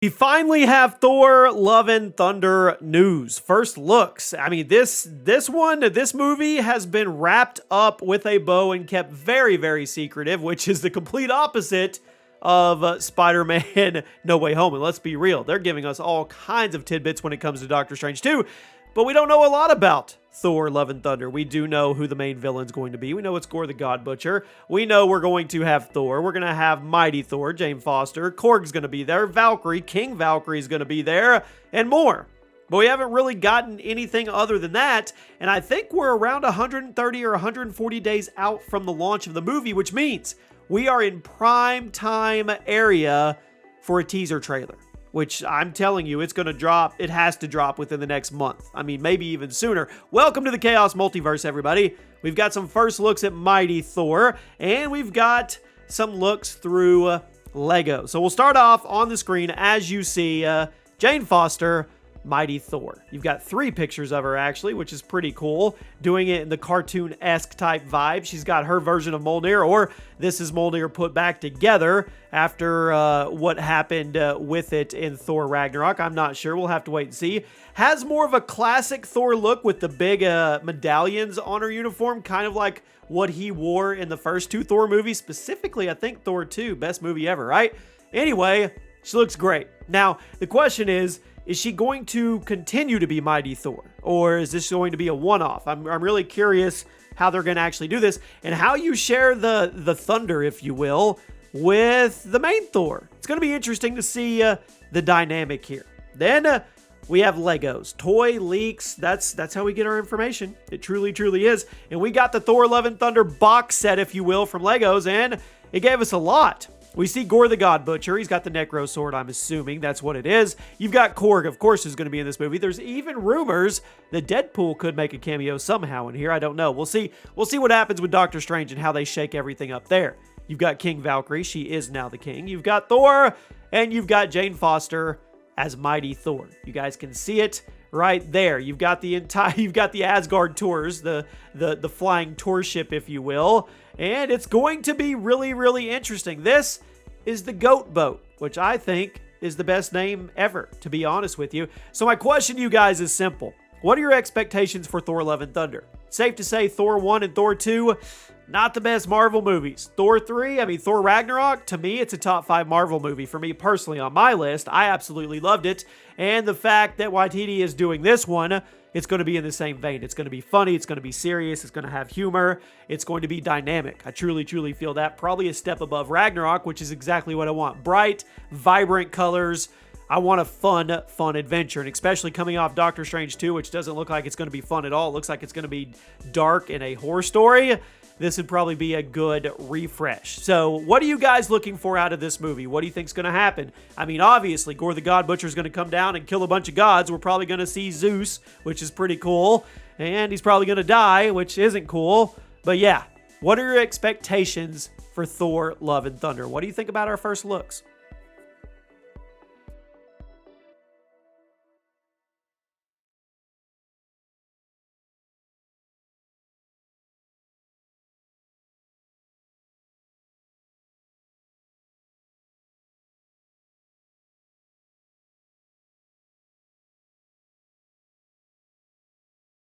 We finally have Thor Love and Thunder news. First looks. I mean, this movie has been wrapped up with a bow and kept very, very secretive, which is the complete opposite of Spider-Man No Way Home. And let's be real, they're giving us all kinds of tidbits when it comes to Doctor Strange 2, but we don't know a lot about Thor Love and Thunder. We do know who the main villain's going to be. We know it's Gorr the God Butcher. We know we're going to have Thor. We're going to have Mighty Thor, Jane Foster. Korg's going to be there. Valkyrie, King Valkyrie's going to be there, and more. But we haven't really gotten anything other than that, and I think we're around 130 or 140 days out from the launch of the movie, which means we are in prime time area for a teaser trailer, which I'm telling you, it's going to drop. It has to drop within the next month. I mean, maybe even sooner. Welcome to the Chaos Multiverse, everybody. We've got some first looks at Mighty Thor, and we've got some looks through Lego. So we'll start off on the screen as you see Jane Foster, Mighty Thor. You've got 3 pictures of her, actually, which is pretty cool. Doing it in the cartoon-esque type vibe. She's got her version of Mjolnir, or this is Mjolnir put back together after what happened with it in Thor Ragnarok. I'm not sure. We'll have to wait and see. Has more of a classic Thor look with the big medallions on her uniform, kind of like what he wore in the first 2 Thor movies. Specifically, I think Thor 2, best movie ever, right? Anyway, she looks great. Now, the question is she going to continue to be Mighty Thor? Or is this going to be a one-off? I'm really curious how they're going to actually do this and how you share the thunder, if you will, with the main Thor. It's going to be interesting to see the dynamic here. Then we have Legos. Toy leaks. That's how we get our information. It truly, truly is. And we got the Thor Love and Thunder box set, if you will, from Legos, and it gave us a lot. We see Gorr the God Butcher. He's got the Necro Sword, I'm assuming that's what it is. You've got Korg, of course, who's going to be in this movie. There's even rumors that Deadpool could make a cameo somehow in here. I don't know. We'll see what happens with Doctor Strange and how they shake everything up there. You've got King Valkyrie. She is now the king. You've got Thor, and you've got Jane Foster as Mighty Thor. You guys can see it right there. You've got the Asgard tours, the flying tour ship, if you will. And it's going to be really, really interesting. This is the Goat Boat, which I think is the best name ever, to be honest with you. So my question to you guys is simple. What are your expectations for Thor Love and Thunder? Safe to say Thor 1 and Thor 2, not the best Marvel movies. Thor Ragnarok, to me, it's a top 5 Marvel movie for me personally on my list. I absolutely loved it. And the fact that Waititi is doing this one, it's going to be in the same vein. It's going to be funny. It's going to be serious. It's going to have humor. It's going to be dynamic. I truly, truly feel that. Probably a step above Ragnarok, which is exactly what I want. Bright, vibrant colors. I want a fun adventure, and especially coming off Doctor Strange 2, which doesn't look like it's going to be fun at all. It looks like it's going to be dark and a horror story. This would probably be a good refresh. So what are you guys looking for out of this movie? What do you think is going to happen? I mean, obviously, Gorr the God Butcher is going to come down and kill a bunch of gods. We're probably going to see Zeus, which is pretty cool. And he's probably going to die, which isn't cool. But yeah, what are your expectations for Thor Love and Thunder? What do you think about our first looks?